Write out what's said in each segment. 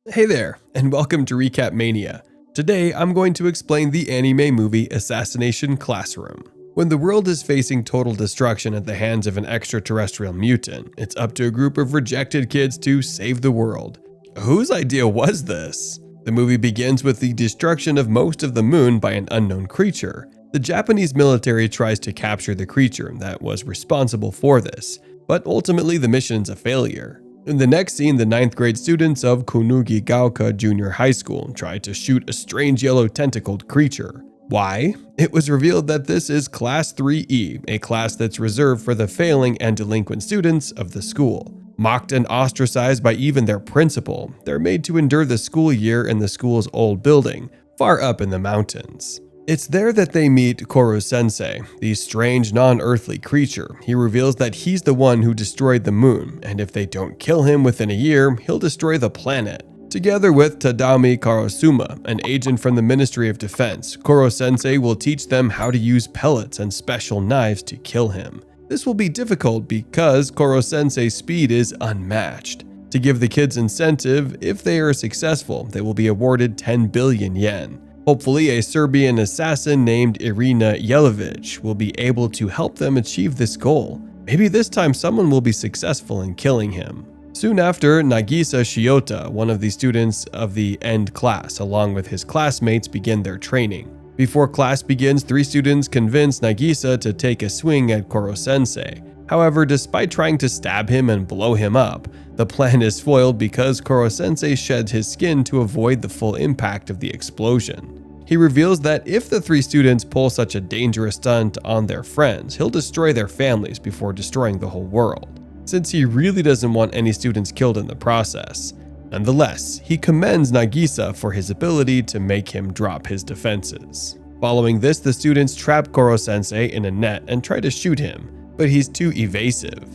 Hey there, and welcome to Recap Mania. Today, I'm going to explain the anime movie Assassination Classroom. When the world is facing total destruction at the hands of an extraterrestrial mutant, it's up to a group of rejected kids to save the world. Whose idea was this? The movie begins with the destruction of most of the moon by an unknown creature. The Japanese military tries to capture the creature that was responsible for this, but ultimately the mission's a failure. In the next scene, the 9th grade students of Konugigaoka Junior High School try to shoot a strange yellow tentacled creature. Why? It was revealed that this is Class 3E, a class that's reserved for the failing and delinquent students of the school. Mocked and ostracized by even their principal, they're made to endure the school year in the school's old building, far up in the mountains. It's there that they meet Koro-sensei, the strange non-earthly creature. He reveals that he's the one who destroyed the moon, and if they don't kill him within a year, he'll destroy the planet. Together with Tadami Karasuma, an agent from the Ministry of Defense, Koro-sensei will teach them how to use pellets and special knives to kill him. This will be difficult because Koro-sensei's speed is unmatched. To give the kids incentive, if they are successful, they will be awarded 10 billion yen. Hopefully, a Serbian assassin named Irina Jelavic will be able to help them achieve this goal. Maybe this time someone will be successful in killing him. Soon after, Nagisa Shiota, one of the students of the end class, along with his classmates, begin their training. Before class begins, 3 students convince Nagisa to take a swing at Koro-sensei. However, despite trying to stab him and blow him up, the plan is foiled because Koro-sensei sheds his skin to avoid the full impact of the explosion. He reveals that if the 3 students pull such a dangerous stunt on their friends, he'll destroy their families before destroying the whole world, since he really doesn't want any students killed in the process. Nonetheless, he commends Nagisa for his ability to make him drop his defenses. Following this, the students trap Koro-sensei in a net and try to shoot him, but he's too evasive.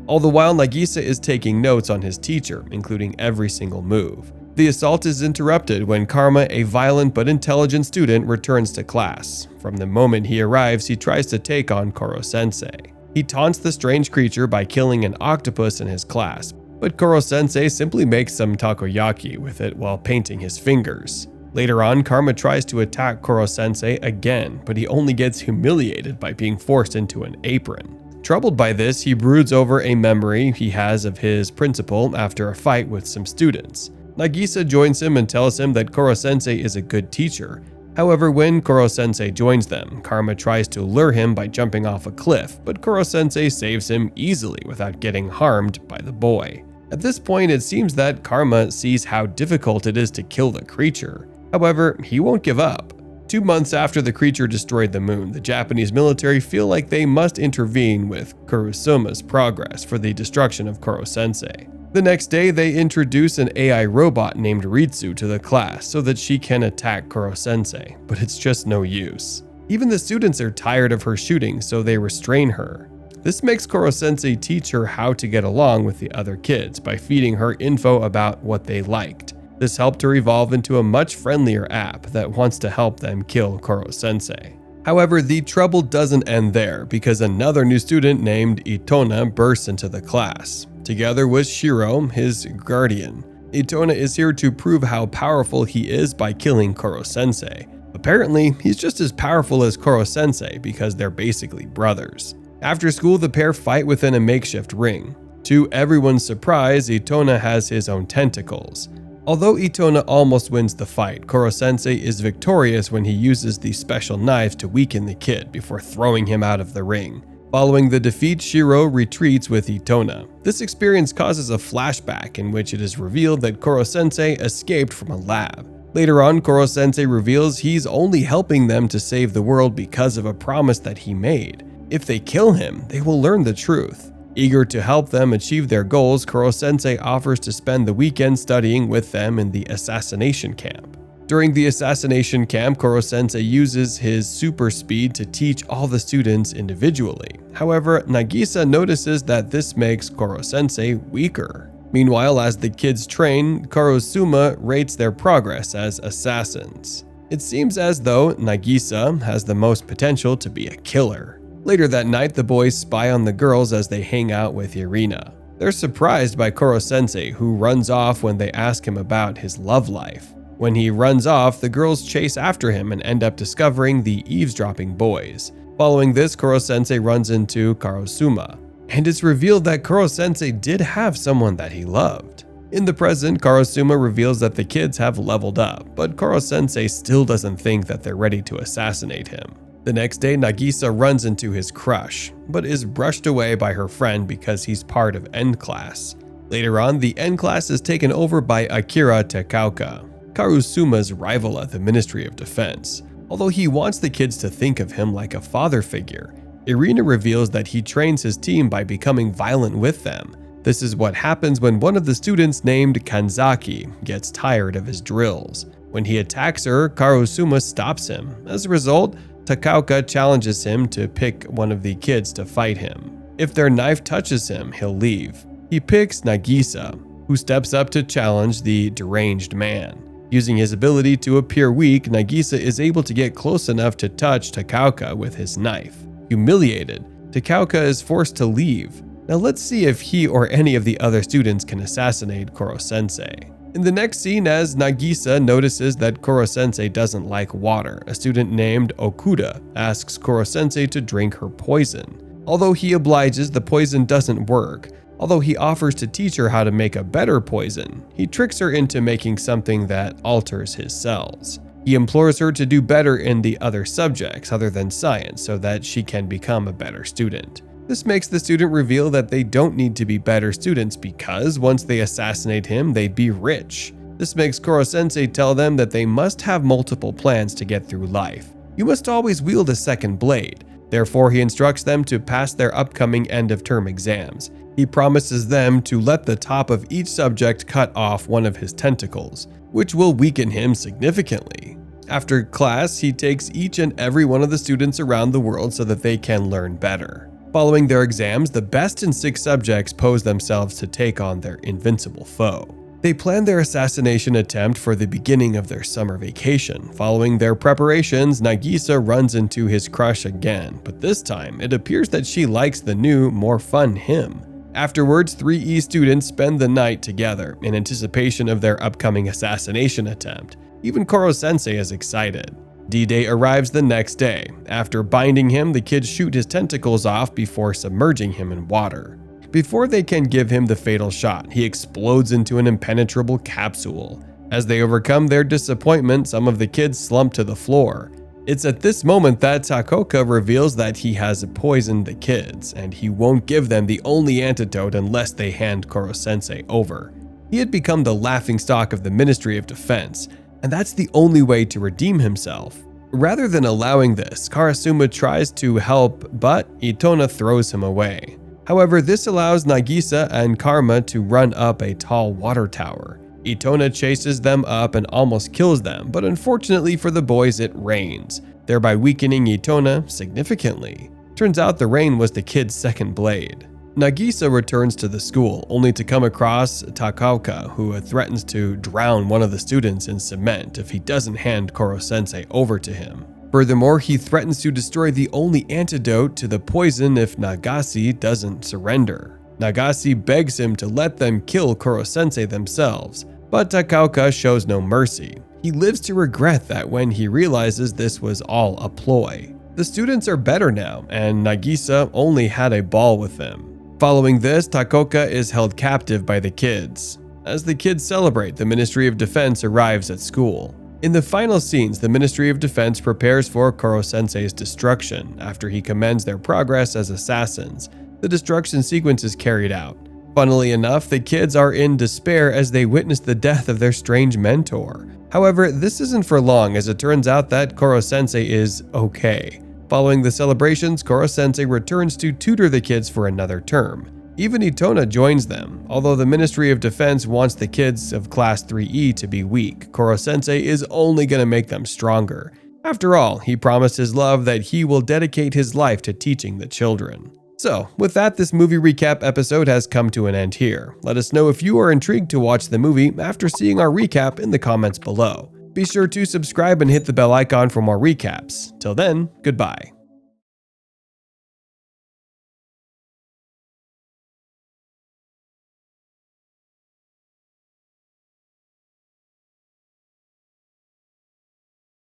All the while, Nagisa is taking notes on his teacher, including every single move. The assault is interrupted when Karma, a violent but intelligent student, returns to class. From the moment he arrives, he tries to take on Koro-sensei. He taunts the strange creature by killing an octopus in his class, but Koro-sensei simply makes some takoyaki with it while painting his fingers. Later on, Karma tries to attack Koro-sensei again, but he only gets humiliated by being forced into an apron. Troubled by this, he broods over a memory he has of his principal after a fight with some students. Nagisa joins him and tells him that Koro-sensei is a good teacher. However, when Koro-sensei joins them, Karma tries to lure him by jumping off a cliff, but Koro-sensei saves him easily without getting harmed by the boy. At this point, it seems that Karma sees how difficult it is to kill the creature. However, he won't give up. 2 months after the creature destroyed the moon, the Japanese military feel like they must intervene with Kurosuma's progress for the destruction of Koro-sensei. The next day, they introduce an AI robot named Ritsu to the class so that she can attack Koro-sensei, but it's just no use. Even the students are tired of her shooting, so they restrain her. This makes Koro-sensei teach her how to get along with the other kids by feeding her info about what they liked. This helped her evolve into a much friendlier app that wants to help them kill Koro-sensei. However, the trouble doesn't end there because another new student named Itona bursts into the class, together with Shiro, his guardian. Itona is here to prove how powerful he is by killing Koro-sensei. Apparently, he's just as powerful as Koro-sensei because they're basically brothers. After school, the pair fight within a makeshift ring. To everyone's surprise, Itona has his own tentacles. Although Itona almost wins the fight, Koro-sensei is victorious when he uses these special knives to weaken the kid before throwing him out of the ring. Following the defeat, Shiro retreats with Itona. This experience causes a flashback in which it is revealed that Koro-sensei escaped from a lab. Later on, Koro-sensei reveals he's only helping them to save the world because of a promise that he made. If they kill him, they will learn the truth. Eager to help them achieve their goals, Koro-sensei offers to spend the weekend studying with them in the assassination camp. During the assassination camp, Koro-sensei uses his super speed to teach all the students individually. However, Nagisa notices that this makes Koro-sensei weaker. Meanwhile, as the kids train, Karosuma rates their progress as assassins. It seems as though Nagisa has the most potential to be a killer. Later that night, the boys spy on the girls as they hang out with Irina. They're surprised by Koro-sensei, who runs off when they ask him about his love life. When he runs off, the girls chase after him and end up discovering the eavesdropping boys. Following this, Koro-sensei runs into Karosuma, and it's revealed that Koro-sensei did have someone that he loved. In the present, Karosuma reveals that the kids have leveled up, but Koro-sensei still doesn't think that they're ready to assassinate him. The next day, Nagisa runs into his crush, but is brushed away by her friend because he's part of N class. Later on, the N class is taken over by Akira Takaoka, Karusuma's rival at the Ministry of Defense. Although he wants the kids to think of him like a father figure, Irina reveals that he trains his team by becoming violent with them. This is what happens when one of the students named Kanzaki gets tired of his drills. When he attacks her, Karosuma stops him. As a result, Takaoka challenges him to pick one of the kids to fight him. If their knife touches him, he'll leave. He picks Nagisa, who steps up to challenge the deranged man. Using his ability to appear weak, Nagisa is able to get close enough to touch Takaoka with his knife. Humiliated, Takaoka is forced to leave. Now let's see if he or any of the other students can assassinate Koro-sensei. In the next scene, as Nagisa notices that Koro-sensei doesn't like water, a student named Okuda asks Koro-sensei to drink her poison. Although he obliges, the poison doesn't work. Although he offers to teach her how to make a better poison, he tricks her into making something that alters his cells. He implores her to do better in the other subjects other than science so that she can become a better student. This makes the student reveal that they don't need to be better students because once they assassinate him, they'd be rich. This makes Koro-sensei tell them that they must have multiple plans to get through life. You must always wield a second blade. Therefore, he instructs them to pass their upcoming end-of-term exams. He promises them to let the top of each subject cut off one of his tentacles, which will weaken him significantly. After class, he takes each and every one of the students around the world so that they can learn better. Following their exams, the best in 6 subjects pose themselves to take on their invincible foe. They plan their assassination attempt for the beginning of their summer vacation. Following their preparations, Nagisa runs into his crush again, but this time it appears that she likes the new, more fun him. Afterwards, 3E students spend the night together in anticipation of their upcoming assassination attempt. Even Koro-sensei is excited. D-Day arrives the next day. After binding him, the kids shoot his tentacles off before submerging him in water. Before they can give him the fatal shot, he explodes into an impenetrable capsule. As they overcome their disappointment, some of the kids slump to the floor. It's at this moment that Takaoka reveals that he has poisoned the kids, and he won't give them the only antidote unless they hand Koro-sensei over. He had become the laughingstock of the Ministry of Defense, and that's the only way to redeem himself. Rather than allowing this, Karosuma tries to help, but Itona throws him away. However, this allows Nagisa and Karma to run up a tall water tower. Itona chases them up and almost kills them, but unfortunately for the boys it rains, thereby weakening Itona significantly. Turns out the rain was the kid's second blade. Nagisa returns to the school, only to come across Takaoka, who threatens to drown one of the students in cement if he doesn't hand Koro-sensei over to him. Furthermore, he threatens to destroy the only antidote to the poison if Nagase doesn't surrender. Nagase begs him to let them kill Koro-sensei themselves, but Takaoka shows no mercy. He lives to regret that when he realizes this was all a ploy. The students are better now, and Nagisa only had a ball with them. Following this, Takaoka is held captive by the kids. As the kids celebrate, the Ministry of Defense arrives at school. In the final scenes, the Ministry of Defense prepares for Koro-sensei's destruction. After he commends their progress as assassins, the destruction sequence is carried out. Funnily enough, the kids are in despair as they witness the death of their strange mentor. However, this isn't for long, as it turns out that Koro-sensei is okay. Following the celebrations, Koro-sensei returns to tutor the kids for another term. Even Itona joins them. Although the Ministry of Defense wants the kids of Class 3E to be weak, Koro-sensei is only going to make them stronger. After all, he promised his love that he will dedicate his life to teaching the children. So, with that, this movie recap episode has come to an end here. Let us know if you are intrigued to watch the movie after seeing our recap in the comments below. Be sure to subscribe and hit the bell icon for more recaps. Till then, goodbye.